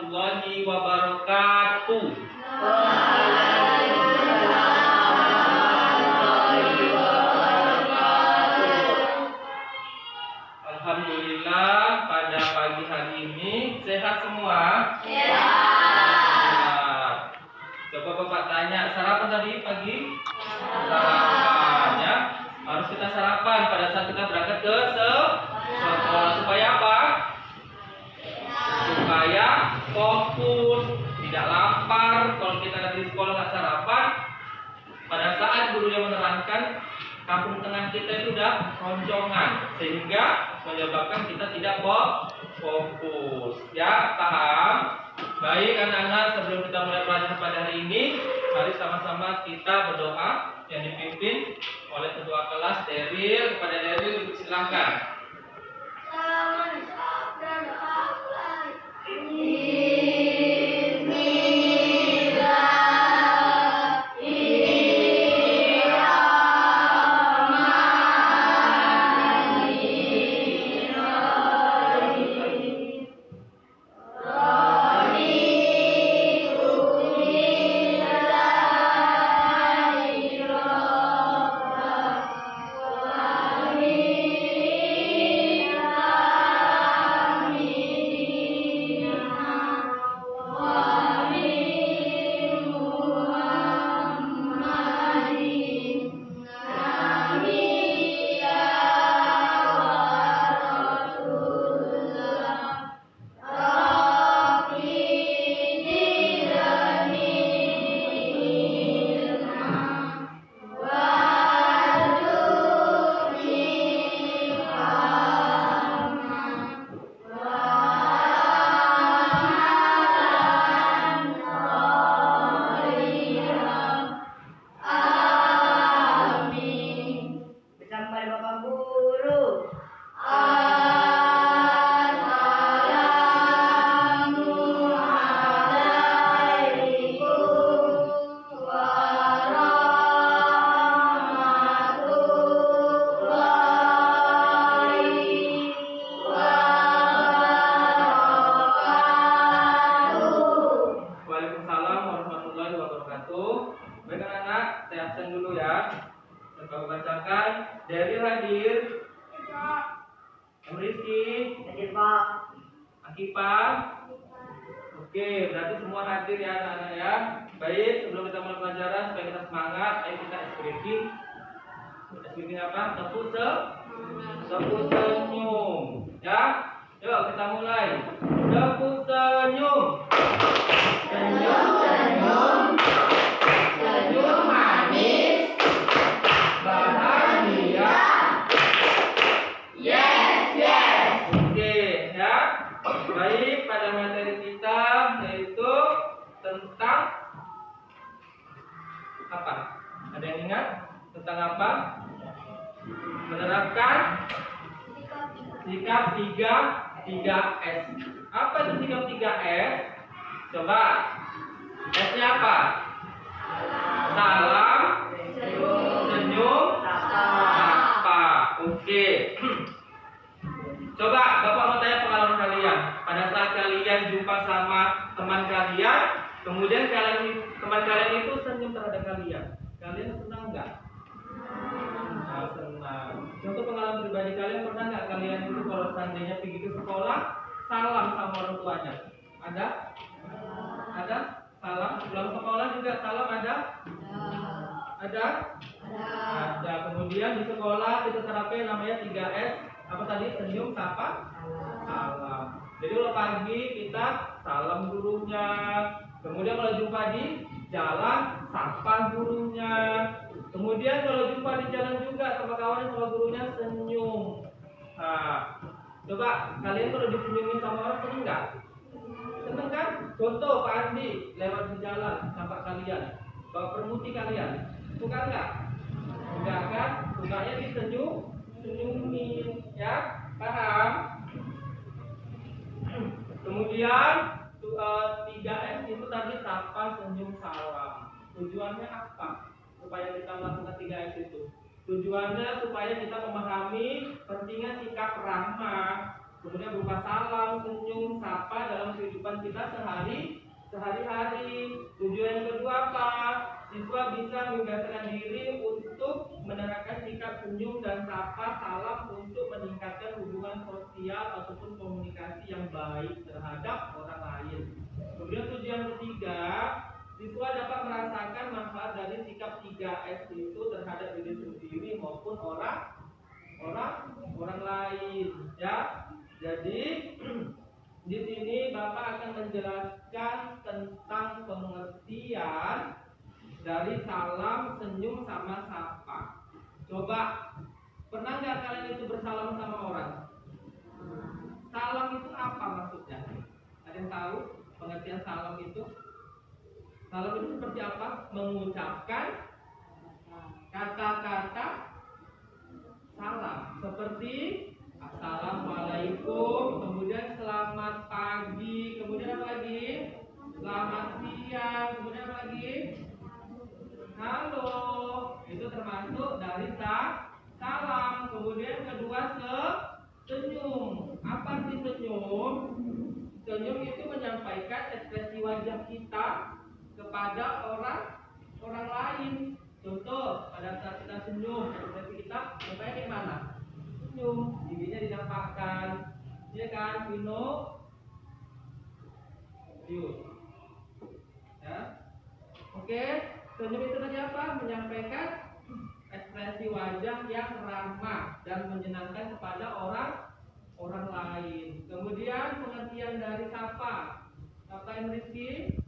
warahmatullahi wabarakatuh. Alhamdulillah pada pagi hari ini sehat semua? Sehat. Coba Bapak tanya, sarapan tadi pagi? Sarapan ya. Harus kita sarapan pada saat kita berangkat ke sekolah. Supaya apa? Supaya fokus, tidak lapar. Kalau kita nanti di sekolah nggak sarapan, pada saat gurunya menerangkan, kampung tengah kita itu udah roncongan, sehingga menyebabkan kita tidak fokus. Ya, paham? Baik anak-anak, sebelum kita mulai pelajaran pada hari ini, mari sama-sama kita berdoa yang dipimpin oleh ketua kelas Deril. Kepada Deril, silakan. Baik anak-anak, saya absen dulu ya. Bapak bacakan. Deril hadir. Rizky hadir Pak. Akifah. Oke, berarti semua hadir ya anak-anak ya. Baik, sebelum kita mulai pelajaran supaya kita semangat, ayo kita speaking. Speaking apa? Tepuk senyum. Ya. Yuk kita mulai. Tepuk senyum. Senyum, senyum. Senyum manis, bahagia. Yes. Oke, ya. Baik, pada materi kita yaitu tentang apa? Ada yang ingat tentang apa? Menerapkan sikap 3S. Apa itu sikap 3S? Coba. S-nya apa? Salam, senyum, sapa. Oke. Coba Bapak mau tanya pengalaman kalian. Pada saat kalian jumpa sama teman kalian, kemudian teman kalian itu senyum terhadap kalian. Kalian senang nggak? Senang. Contoh pengalaman pribadi kalian, pernah nggak kalian itu kalau seandainya pergi ke sekolah salam sama orang tuanya? Ada? Ada? Salam. Pulang sekolah juga salam ada? Ada? Ada. Kemudian di sekolah kita terapkan namanya 3S. Apa tadi? Senyum, sapa, salam. Jadi kalau pagi kita salam gurunya. Kemudian kalau jumpa di jalan, sapa gurunya. Kemudian kalau jumpa di jalan juga sama kawannya, sama gurunya, senyum. Nah, coba kalian kalau disenyumin sama orang seneng nggak? Seneng kan? Contoh Pak Andi lewat di jalan sama kalian, bawa permuti kalian, suka nggak? Enggak kan? Sukanya disenyumin, ya? Paham? Kemudian 3S itu tadi sapa, senyum, salam. Tujuannya apa? Supaya kita melakukan 3S itu. Tujuannya supaya kita memahami pentingnya sikap ramah. kemudian berupa salam, senyum, sapa dalam kehidupan kita sehari-hari. Tujuan yang kedua apa? Siswa bisa membiasakan diri untuk menerapkan sikap senyum dan sapa salam untuk meningkatkan hubungan sosial ataupun komunikasi yang baik terhadap orang lain. Kemudian tujuan ketiga, siswa dapat merasakan manfaat dari sikap 3S itu terhadap diri sendiri maupun orang lain, ya. Jadi di sini Bapak akan menjelaskan tentang pengertian dari salam, senyum, sama sapa. Coba, pernah nggak kalian itu bersalam sama orang? Salam itu apa maksudnya? Ada yang tahu pengertian salam itu? Salam itu seperti apa? Mengucapkan kata-kata salam, seperti Assalamualaikum, kemudian selamat pagi, kemudian apa lagi? Selamat siang, kemudian apa lagi? Halo. Itu termasuk dari salam. Kemudian kedua senyum. Apa arti senyum? Senyum itu menyampaikan ekspresi wajah kita kepada orang lain. Contoh, pada saat kita senyum, ekspresi kita supaya gimana? Senyum, giginya dinampakkan, ya kan? Vino, yuk, ya, oke. Senyum itu tadi apa? Menyampaikan ekspresi wajah yang ramah dan menyenangkan kepada orang lain. Kemudian pengertian dari sapa, yang Rizky?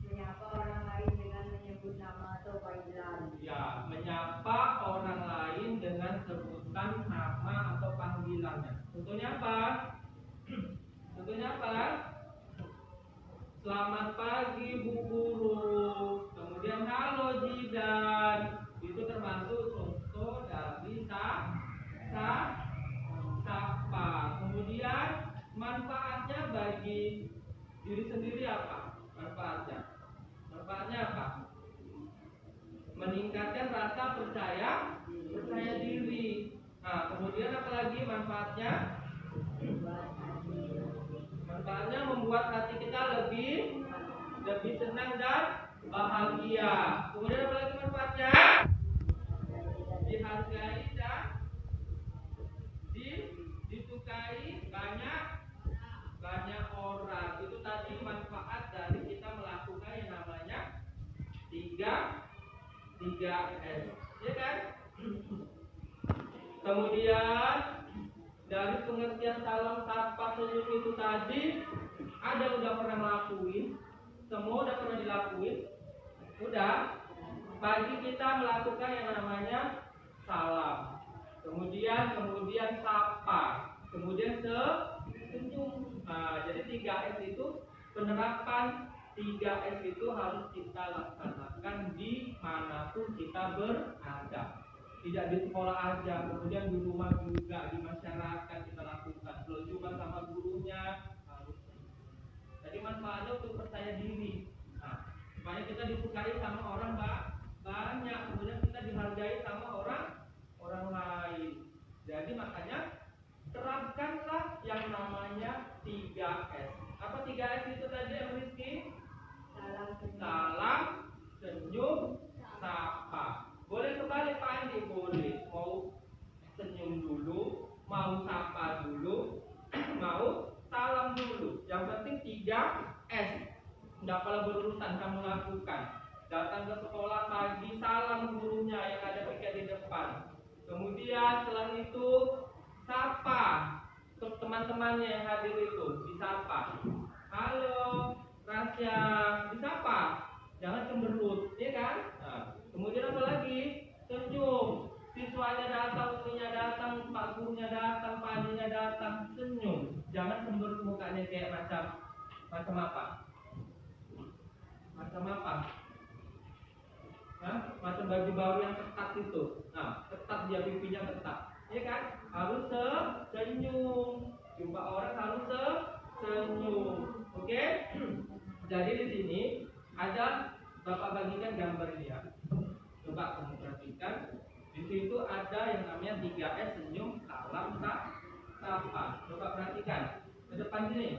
Menyapa orang lain dengan menyebut nama atau panggilan. Ya, menyapa orang lain dengan sebutan nama atau panggilannya. Contohnya apa? Contohnya apa? Selamat pagi Bu Guru. Kemudian halo Jidan. Itu termasuk contoh dari sapa. Kemudian manfaatnya bagi diri sendiri apa? Manfaatnya apa? Meningkatkan rasa percaya diri. Nah, kemudian apa lagi manfaatnya? Manfaatnya membuat hati kita lebih senang dan bahagia. Kemudian apa lagi manfaatnya? Dihargai dan disukai banyak orang. Itu tadi manfaat dari kita melakukan yang namanya 3S, ya kan? Kemudian dari pengertian salam, sapa, senyum itu tadi ada udah pernah ngelakuin, semua udah pernah dilakuin, udah. Bagi kita melakukan yang namanya salam, kemudian sapa, kemudian senyum. Nah, jadi 3S itu penerapan 3S itu harus kita laksanakan dimanapun kita berada. Tidak di sekolah aja, kemudian di rumah juga, di masyarakat kita lakukan. Kalau cuma sama gurunya harus. Jadi manfaatnya untuk percaya diri. Nah, supaya kita disukai sama orang banyak, kemudian kita dihargai sama orang lain. Jadi makanya terapkanlah yang namanya 3S. Apa 3S itu tadi yang Rizky? Salam, senyum, sapa. Boleh kembali Pak Andi? Boleh. Mau senyum dulu, mau sapa dulu, mau salam dulu. Yang penting 3S. Tidak pernah berurusan kamu lakukan. Datang ke sekolah pagi, salam gurunya yang ada piket di depan. Kemudian setelah itu sapa teman-temannya yang hadir itu, disapa. Halo, Rasya, disapa. Jangan cemberut, ya kan? Nah, kemudian apa lagi? Senyum. Siswanya datang, gurunya datang, pak gurunya datang, pak adinya datang, senyum. Jangan cemberut mukanya kayak macam apa? Macam apa? Hah? Macam baju baru yang ketat itu. Nah, ketat dia pipinya ketat. Ya kan? Harus senyum. Jumpa orang harus senyum. Oke? Jadi di sini ada Bapak bagikan gambar ini ya. Coba kamu perhatikan. Di situ ada yang namanya 3S, senyum, salam, sapa. Coba perhatikan ke depan sini.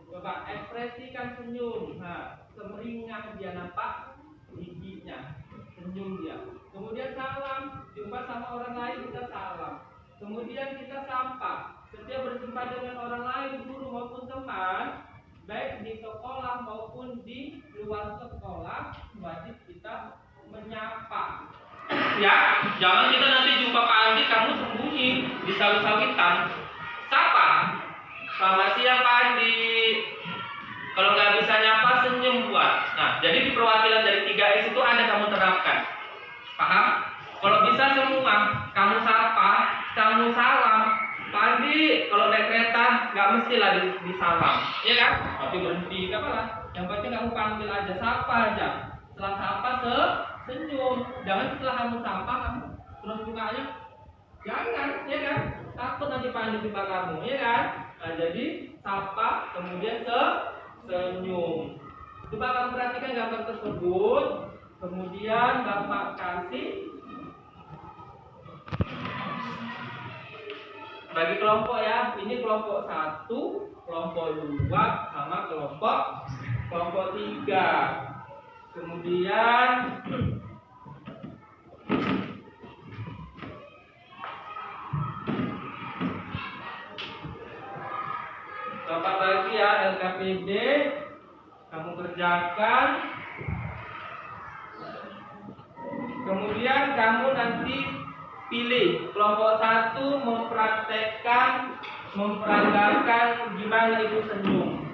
Coba ekspresikan senyum. Nah, semeringah dia nampak giginya. Senyum dia. Kemudian salam. Jumpa sama orang lain kita salam. Kemudian kita sapa. Setiap berjumpa dengan orang lain, guru maupun teman, baik di sekolah maupun di luar sekolah, wajib kita menyapa. Ya, jangan kita nanti jumpa Pak Andi, kamu sembunyi di sawit-sawitan. Sapa. Selamat siang Pak Andi. Kalau nggak bisa nyapa, senyum buat. Nah, jadi di perwakilan dari 3S itu ada kamu terapkan. Paham? Kalau bisa semua, kamu sapa, kamu salam. Pak Andi, kalau naik kereta nggak mestilah disalam, ya kan? Tapi berhenti, nggak apa-apa. Yang penting kamu panggil aja, sapa aja. Setelah sapa, senyum. Jangan setelah kamu sapa, kamu terus bukanya. Jangan, ya kan? Takut nanti Pak Andi jumpa kamu, ya kan? Nah, jadi sapa, kemudian senyum. Coba kamu perhatikan gambar tersebut. Kemudian Bapak kasih bagi kelompok ya. Ini kelompok 1, kelompok 2, sama kelompok 3. Kemudian Bapak bagi ya LKPD, kamu kerjakan. Kemudian kamu nanti pilih kelompok 1 memperagakan gimana itu senyum.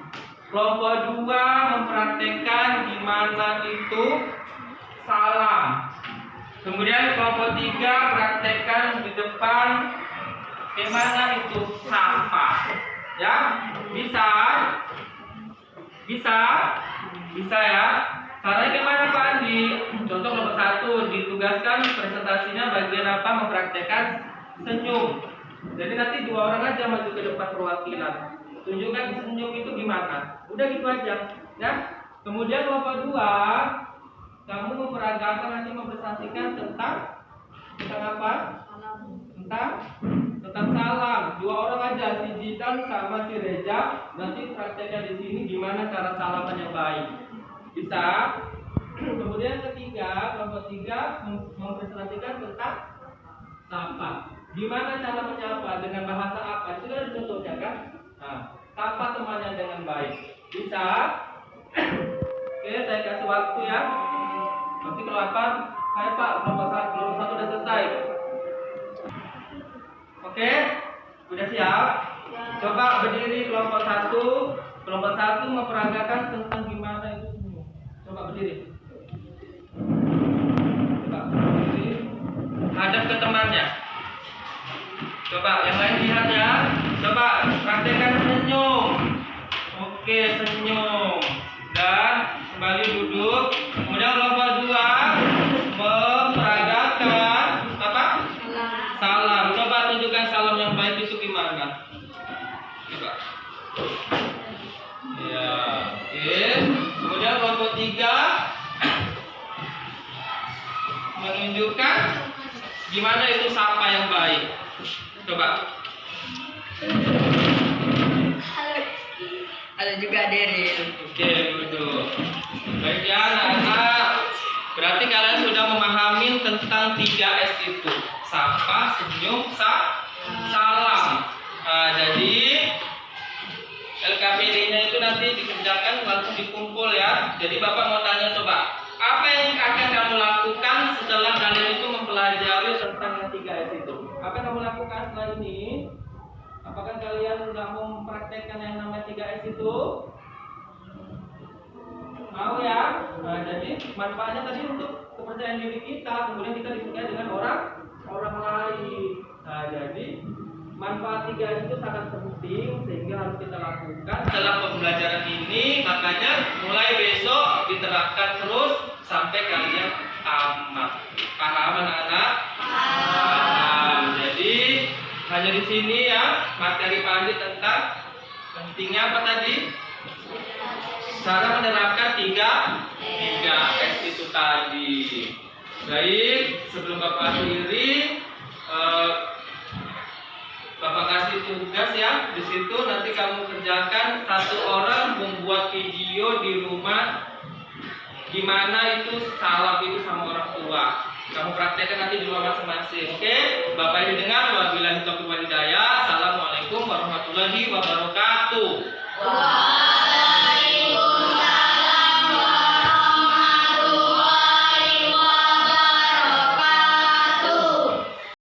Kelompok 2 mempraktekkan gimana itu salam. Kemudian kelompok 3 praktekkan di depan gimana itu sapa. Ya, bisa ya. Caranya gimana Pak Andi? Contoh nomor 1, ditugaskan presentasinya bagian apa? Mempraktekkan senyum. Jadi nanti 2 orang aja maju ke depan perwakilan. Tunjukkan senyum itu gimana. Udah gitu aja, ya. Kemudian kelompok 2, kamu memperagakan nanti mempresentasikan tentang apa? Tentang salam. 2 orang aja, si Jitan sama si Reza. Nanti prakteknya di sini gimana cara salaman yang baik. Bisa. Kemudian ketiga, kelompok 3 mempresentasikan tentang sapa. Gimana cara menyapa, dengan bahasa apa? Itu kan contohnya kan? Nah, sapa temannya dengan baik. Bisa. Oke, saya kasih waktu ya. Nanti kalau apa? Hai Pak, kelompok 1 udah selesai. Oke, udah siap? Coba berdiri kelompok 1. Kelompok 1 memperagakan tentang gimana itu senyum. Coba berdiri. Coba berdiri. Hadap ke temannya. Coba yang lain lihat ya. Coba praktekkan senyum. Oke, senyum. Dan kembali duduk. Kemudian kelompok 2 memperagakan apa? Salam. Coba tunjukkan salam yang baik itu gimana? Coba. Ya, oke. Kemudian kelompok 3 menunjukkan gimana itu sapa yang baik. Coba. Ada juga Deril. Oke, duduk. Baik ya anak-anak. Berarti kalian sudah memahami tentang 3S itu. Sapa, senyum, salam. Nah, jadi LKPD-nya itu nanti dikerjakan langsung dikumpul ya. Jadi Bapak mau tanya coba, apa yang akan kamu lakukan setelah kalian itu mempelajari tentang yang 3S itu? Apa yang kamu lakukan setelah ini? Apakah kalian sudah mau mempraktekkan yang namanya 3S itu? Mau ya? Nah, jadi manfaatnya tadi untuk kepercayaan diri kita, kemudian kita disukai dengan orang lain. Nah, jadi manfaat 3S itu sangat penting sehingga harus kita lakukan setelah pembelajaran ini. Makanya mulai besok diterapkan terus sampai kalian tamat. Paham anak-anak? Paham. Jadi hanya di sini ya materi Pak Andi tentang pentingnya apa tadi? Cara menerapkan 3S itu tadi. Baik, sebelum Bapak akhiri, Bapak kasih tugas ya. Di situ nanti kamu kerjakan, satu orang membuat video di rumah gimana itu salam itu sama orang tua. Kamu praktekkan nanti di rumah masing-masing. Oke? Bapak Ibu dengar, wabillahi taufiq wal hidayah. Assalamualaikum warahmatullahi wabarakatuh.